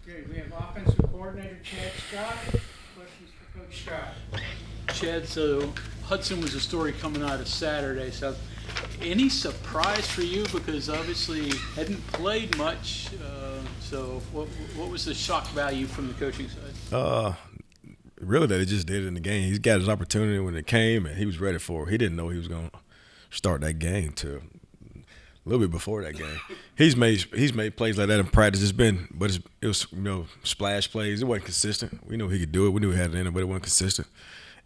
Good. We have offensive coordinator Chad Scott. Questions for Coach Scott? Chad, so Hudson was a story coming out of Saturday. So any surprise for you? Because obviously hadn't played much. So what was the shock value from the coaching side? Really that he just did it in the game. He got his opportunity when it came, and he was ready for it. He didn't know he was going to start that game till a little bit before that game. He's made plays like that in practice. It was splash plays. It wasn't consistent. We knew he could do it. We knew he had it in it, but it wasn't consistent.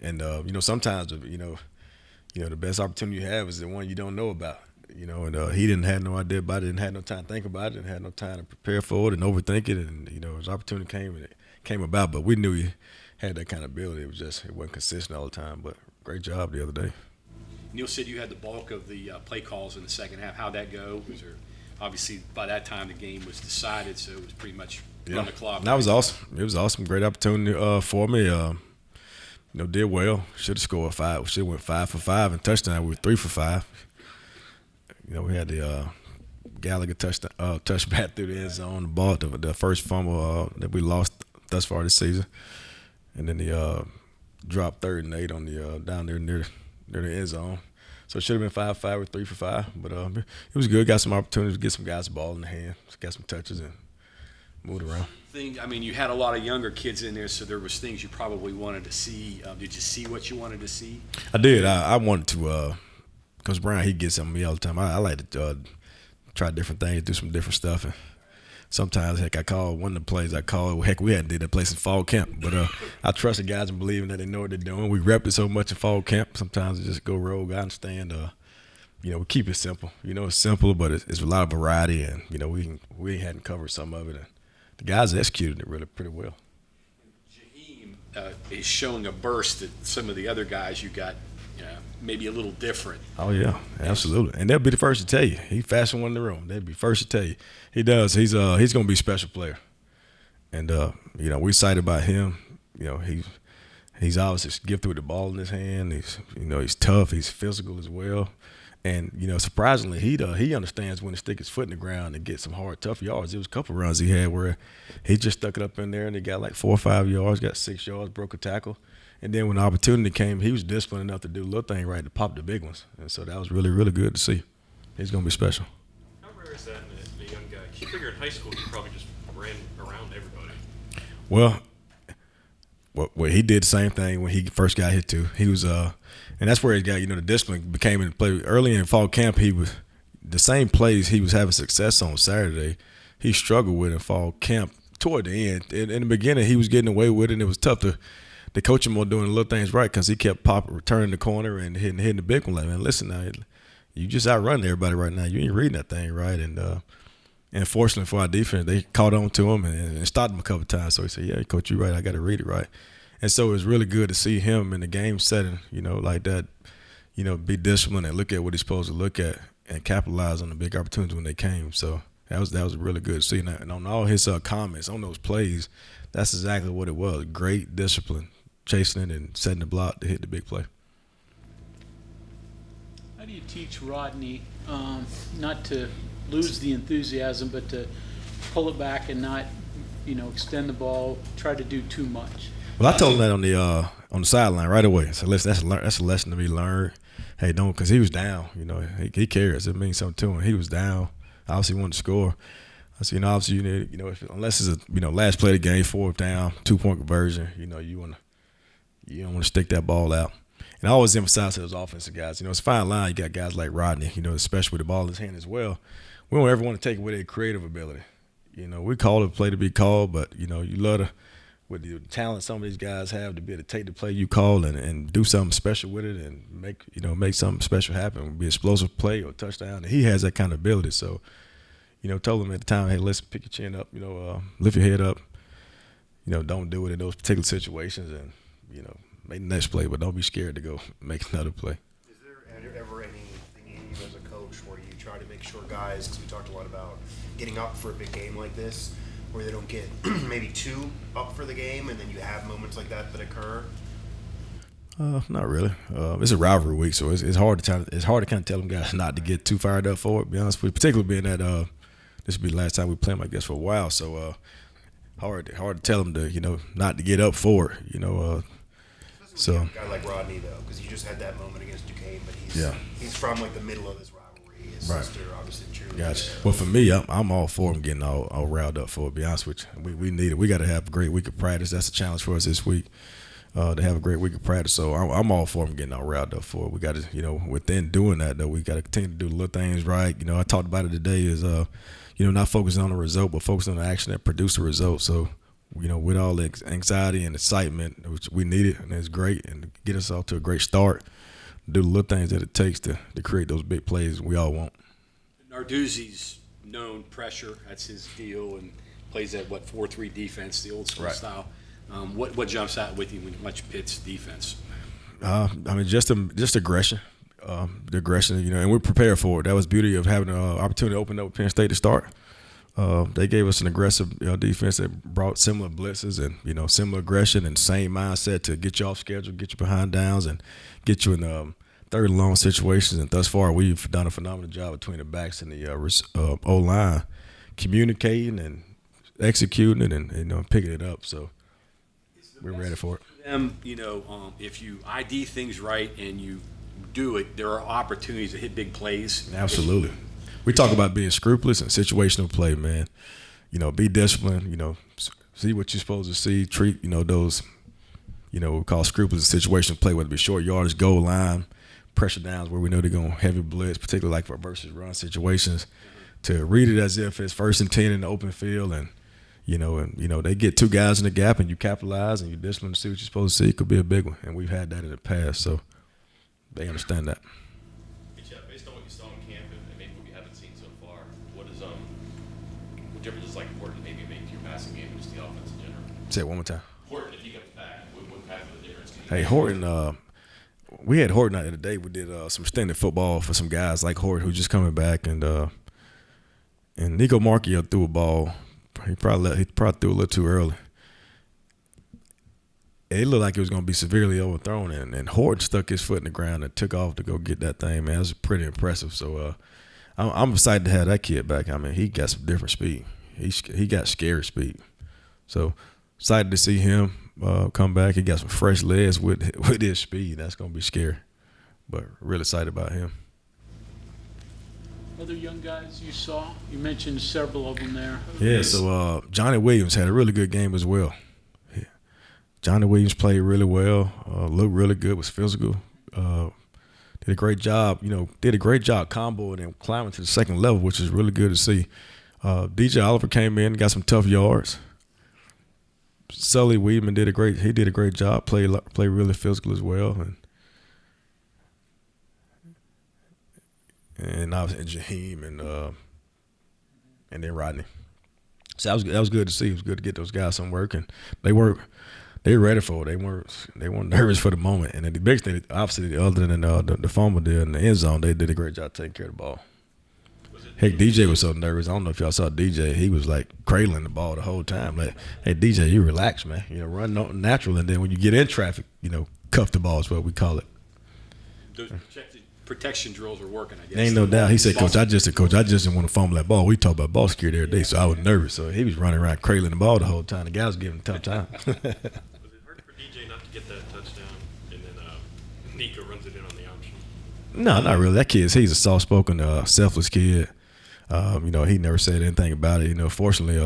And sometimes the best opportunity you have is the one you don't know about. And he didn't have no idea about it. Didn't have no time to think about it. Didn't have no time to prepare for it and overthink it. And his opportunity came and it came about. But we knew he had that kind of ability. It wasn't consistent all the time. But great job the other day. Neil said you had the bulk of the play calls in the second half. How'd that go? Was there, obviously, by that time the game was decided, so it was pretty much on the clock. That was awesome. It was awesome. Great opportunity for me. Did well. Should have scored 5. Should have went 5 for 5 and touchdown. We were 3 for 5. We had the Gallagher touch back through the end zone, the ball, the first fumble that we lost thus far this season, and then the drop 3rd and 8 on the down there near the end zone. So it should have been 5 for 5 or 3 for 5, but it was good. Got some opportunities to get some guys the ball in the hand, got some touches and moved around. You had a lot of younger kids in there, so there was things you probably wanted to see. Did you see what you wanted to see? I did. I wanted to. Coach Brown, he gets on me all the time. I like to try different things, do some different stuff, and sometimes, heck, I call one of the plays. We hadn't did that place in fall camp, but I trust the guys in believing that they know what they're doing. We repped it so much in fall camp. Sometimes it just go rogue. I understand. We keep it simple. It's simple, but it's a lot of variety, and we hadn't covered some of it, and the guys executed it really pretty well. Jaheim is showing a burst that some of the other guys you got. Maybe a little different. Oh, yeah, absolutely. And they'll be the first to tell you. He's fastest one in the room. They'll be first to tell you. He does. He's going to be a special player. And, we're excited about him. He's obviously gifted with the ball in his hand. He's tough. He's physical as well. And, surprisingly, he understands when to stick his foot in the ground and get some hard, tough yards. There was a couple runs he had where he just stuck it up in there and he got like 4 or 5 yards, got 6 yards, broke a tackle. And then when the opportunity came, he was disciplined enough to do a little thing right to pop the big ones. And so that was really, really good to see. He's going to be special. How rare is that in a young guy? You figure in high school he probably just ran around everybody. Well, he did the same thing when he first got hit too. He was, and that's where he got, the discipline became in play. Early in fall camp, he was the same plays he was having success on Saturday. He struggled with in fall camp toward the end. In the beginning, he was getting away with it, and it was tough to coach him on doing the little things right because he kept returning the corner and hitting the big one. Like, man, listen now, you just outrunning everybody right now. You ain't reading that thing right. And fortunately for our defense, they caught on to him and stopped him a couple of times. So he said, yeah, coach, you're right. I got to read it right. And so it was really good to see him in the game setting, like that, be disciplined and look at what he's supposed to look at and capitalize on the big opportunities when they came. So that was really good to see. And on all his comments on those plays, that's exactly what it was. Great discipline, chasing it and setting the block to hit the big play. How do you teach Rodney not to lose the enthusiasm, but to pull it back and not, extend the ball, try to do too much? Well, I told him that on the sideline right away. So that's a lesson to be learned. Hey, don't, because he was down. He cares. It means something to him. He was down. Obviously, wanted to score. I said, obviously you need, unless it's a, last play of the game, 4th down, 2-point conversion. You don't want to stick that ball out. And I always emphasize to those offensive guys, it's a fine line. You got guys like Rodney, especially with the ball in his hand as well. We don't ever want to take away their creative ability. We call it play to be called, but, you love to, with the talent some of these guys have to be able to take the play you call and do something special with it and make something special happen, be an explosive play or touchdown. And he has that kind of ability. So, told him at the time, hey, listen, pick your chin up, lift your head up. Don't do it in those particular situations and, make the next play, but don't be scared to go make another play. Is there ever anything in you as a coach where you try to make sure guys, because we talked a lot about getting up for a big game like this, where they don't get maybe too up for the game and then you have moments like that occur? Not really. It's a rivalry week, so it's hard to kind of tell them guys not to get too fired up for it. To be honest with you, particularly being that this will be the last time we play them, I guess, for a while. So hard to tell them to not to get up for it. So A guy like Rodney though, because he just had that moment against Duquesne, but he's from like the middle of this rivalry. His Right. sister obviously cheerleader. Gotcha. Well, for me, I'm all for him getting all riled up for it, to be honest with you. We need it. We got to have a great week of practice. That's a challenge for us this week, to have a great week of practice. So I'm all for him getting all riled up for it. We got to, within doing that, though, we got to continue to do the little things right. I talked about it today is, not focusing on the result, but focusing on the action that produced the result. So, with all the anxiety and excitement, which we need it, and it's great, and to get us off to a great start, do the little things that it takes to create those big plays we all want. Narduzzi's known pressure. That's his deal, and plays that 4-3 defense, the old school Right. style. What jumps out with you when you watch Pitt's defense? Just aggression. The aggression, and we're prepared for it. That was the beauty of having an opportunity to open up Penn State to start. They gave us an aggressive defense that brought similar blitzes and similar aggression and same mindset to get you off schedule, get you behind downs, and get you in third and long situations. And thus far, we've done a phenomenal job between the backs and the O-line, communicating and executing it and picking it up. So we're ready for it. If you ID things right and you do it, there are opportunities to hit big plays. Absolutely. We talk about being scrupulous and situational play, man. Be disciplined, see what you're supposed to see, treat, those, we call scrupulous and situational play, whether it be short yardage, goal line, pressure downs where we know they're going heavy blitz, particularly like for versus run situations, to read it as if it's 1st and 10 in the open field and they get two guys in the gap and you capitalize and you discipline to see what you're supposed to see. It could be a big one, and we've had that in the past, so they understand that. Based on what you saw in camp and maybe what you haven't seen so far, what difference is Horton maybe make to your passing game and just the offense in general? Say it one more time. Horton, if he comes back, what half of the difference? Hey, Horton, we had Horton out there today. We did some extended football for some guys like Horton who's just coming back, and Nico Marchio threw a ball. He probably threw a little too early. It looked like it was going to be severely overthrown, and Horton stuck his foot in the ground and took off to go get that thing, man. It was pretty impressive. So I'm excited to have that kid back. I mean, he got some different speed. He got scary speed. So excited to see him come back. He got some fresh legs with his speed. That's going to be scary, but really excited about him. Other young guys you saw? You mentioned several of them there. Yeah, so Johnny Williams had a really good game as well. Yeah. Johnny Williams played really well, looked really good, was physical, did a great job, comboing and climbing to the second level, which is really good to see. DJ Oliver came in, got some tough yards. Sully Weedman did a great job, played really physical as well, and obviously Jaheim and then Rodney. So that was good to see. It was good to get those guys some work, and they were ready for it. They weren't nervous for the moment. And then the biggest thing, obviously, other than the fumble there in the end zone, they did a great job taking care of the ball. Heck, DJ was so nervous. I don't know if y'all saw DJ. He was like cradling the ball the whole time. Like, hey, DJ, you relax, man. Run natural, and then when you get in traffic, cuff the ball is what we call it. Those protection drills are working, I guess. Ain't no doubt. He said, Coach, I just didn't want to fumble that ball. We talk about ball security every day, so I was nervous. So he was running around cradling the ball the whole time. The guy was giving him a tough time. Was it hard for DJ not to get that touchdown, and then Nico runs it in on the option? No, not really. That he's a soft-spoken, selfless kid. He never said anything about it. Fortunately,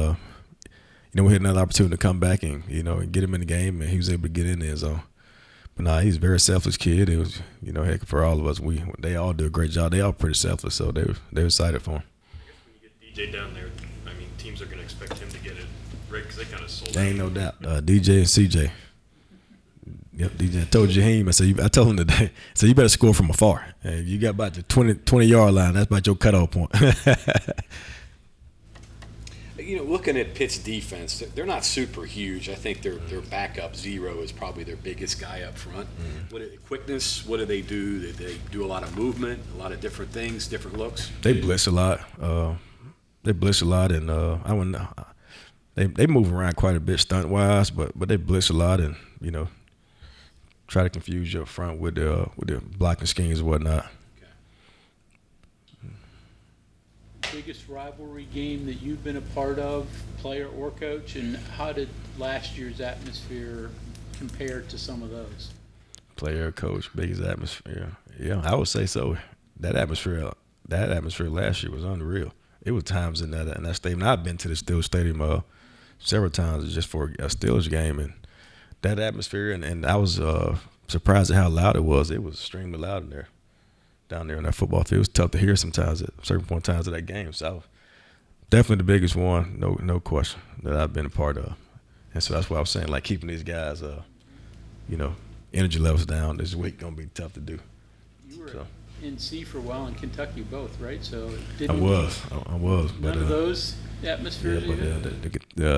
we had another opportunity to come back and get him in the game, and he was able to get in there. So, but nah, he's a very selfless kid. It was, heck, for all of us, they all do a great job. They all pretty selfless, so they were excited for him. I guess when you get DJ down there, I mean, teams are going to expect him to get it right because they kind of sold. Ain't no doubt. DJ and CJ. Yep, DJ. I told Jaheim, I told him today, so you better score from afar. And you got about the 20-yard line. That's about your cutoff point. Looking at Pitt's defense, they're not super huge. I think their backup zero is probably their biggest guy up front. Quickness, what do? They do a lot of movement, a lot of different things, different looks. They blitz a lot. And they move around quite a bit stunt wise, but they blitz a lot and try to confuse you up front with the blocking schemes and whatnot. Okay. biggest rivalry game that you've been a part of, player or coach, and how did last year's atmosphere compare to some of those? Player, coach, biggest atmosphere. Yeah, I would say so. That atmosphere last year was unreal. It was times in that stadium. I've been to the Steelers Stadium several times just for a Steelers game, and that atmosphere, and I was surprised at how loud it was. It was extremely loud in there, down there in that football field. It was tough to hear sometimes at certain point times of that game. So definitely the biggest one, no question, that I've been a part of. And so that's why I was saying, like, keeping these guys, energy levels down this week gonna be tough to do. You were So. in C for a while in Kentucky both, right? So I didn't was, but none of those atmospheres either?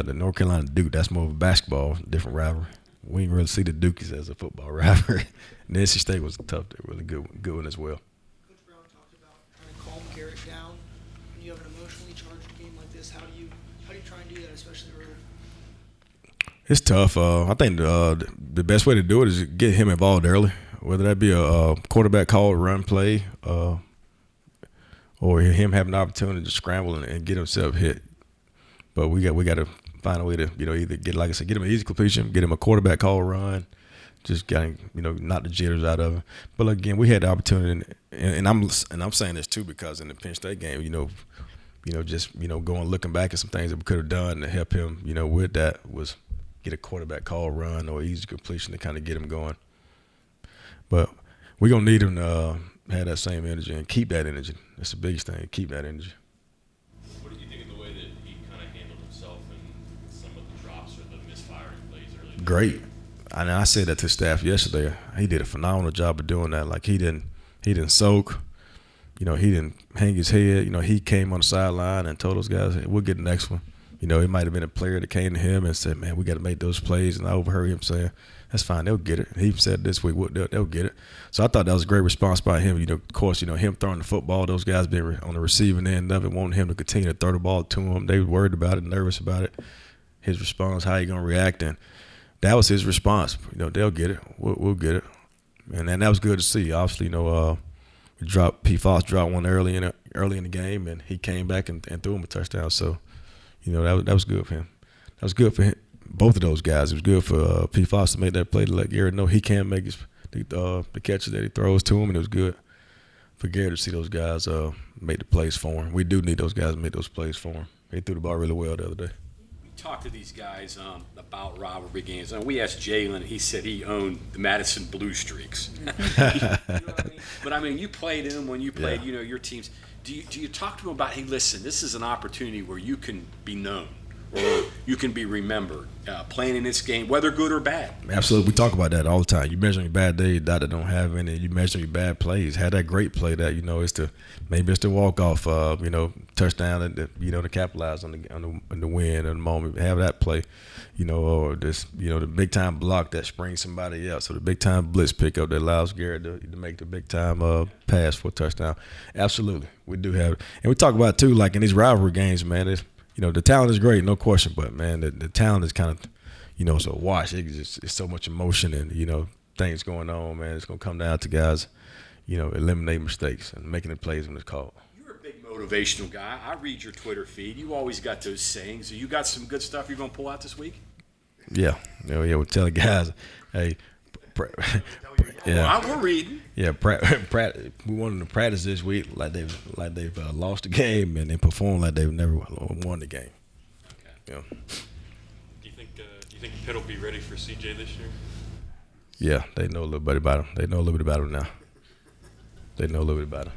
the North Carolina Duke, that's more of a basketball, different rivalry. We didn't really see the Dukies as a football rivalry. And NC State was tough, really good one as well. Coach Brown talked about trying to calm Garrett down. When you have an emotionally charged game like this, how do you try and do that, especially early? It's tough. I think the best way to do it is get him involved early, whether that be a quarterback call, run play, or him having an opportunity to scramble and get himself hit. But we got to find a way to either get, like I said, get him an easy completion, get him a quarterback call run, just got knock the jitters out of him. But again, we had the opportunity, and I'm saying this too because in the Penn State game, just going looking back at some things that we could have done to help him, with that was get a quarterback call run or easy completion to kind of get him going. But we're gonna need him to have that same energy and keep that energy. That's the biggest thing. Keep that energy. What did you think of the way that he kind of handled himself and some of the drops or the misfiring plays early? Great. I said that to staff yesterday. He did a phenomenal job of doing that. Like he didn't soak. He didn't hang his head. He came on the sideline and told those guys, hey, we'll get the next one. It might have been a player that came to him and said, man, we got to make those plays. And I overheard him saying, that's fine, they'll get it. He said this week, they'll get it. So I thought that was a great response by him. Of course, him throwing the football, those guys being on the receiving end of it, wanting him to continue to throw the ball to him. They were worried about it, nervous about it. His response, how he going to react. And that was his response. They'll get it. We'll get it. And that was good to see. Obviously, P. Fox dropped one early in the game, and he came back and threw him a touchdown. So, that was good for him. That was good for him. Both of those guys. It was good for P. Fox to make that play to let Garrett know he can make the catches that he throws to him, and it was good for Garrett to see those guys make the plays for him. We do need those guys to make those plays for him. He threw the ball really well the other day. We talked to these guys about rivalry games, and we asked Jalen. He said he owned the Madison Blue Streaks. But I mean, you played him when you played, your teams. Do you talk to him about, hey, listen, this is an opportunity where you can be known or you can be remembered playing in this game, whether good or bad? Absolutely. We talk about that all the time. You measure your bad days, that don't have any. You measure your bad plays. Had that great play that, it's the walk-off, touchdown, to capitalize on the win and the moment. Have that play, or this, the big-time block that springs somebody else. So the big-time blitz pickup that allows Garrett to make the big-time pass for a touchdown. Absolutely. We do have it. And we talk about it, too, like in these rivalry games, man, the talent is great, no question, but, man, the talent is kind of, it's a wash. It's so much emotion and, things going on, man. It's going to come down to guys, eliminating mistakes and making the plays when it's called. You're a big motivational guy. I read your Twitter feed. You always got those sayings. You got some good stuff you're going to pull out this week? Yeah. We're telling guys, hey, We're reading. Yeah, we want them to practice this week like they've lost the game and then perform like they've never won the game. Okay. Do you think Pitt will be ready for CJ this year? Yeah, they know a little bit about him. They know a little bit about him now. They know a little bit about him.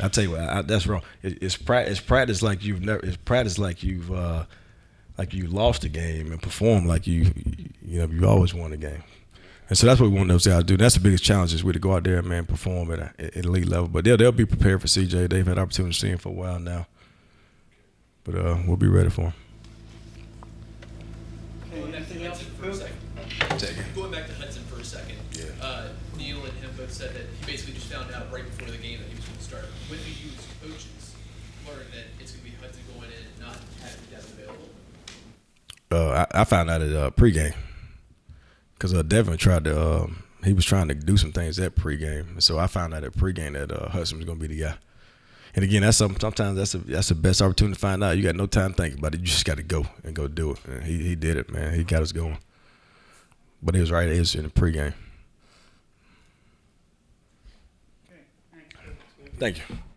I tell you what, that's wrong. It's practice like you've never. It's practice like you've lost the game and perform like you always won the game. And so that's what we want those guys to do. That's the biggest challenge is we to go out there, man, perform at elite level. But they'll be prepared for CJ. They've had opportunity to see him for a while now. But we'll be ready for him. Anything else for Coach? Going back to Hudson for a second. Yeah. Neil and him both said that he basically just found out right before the game that he was going to start. When do you as coaches learn that it's going to be Hudson going in and not having depth available? I found out at pregame because Devin tried to he was trying to do some things at pregame. So I found out at pregame that Hudson was going to be the guy. And again, sometimes that's the best opportunity to find out. You got no time to think about it. You just got to go and go do it. And he did it, man. He got us going. But he was right. He was in the pregame. Okay, thanks. Thank you.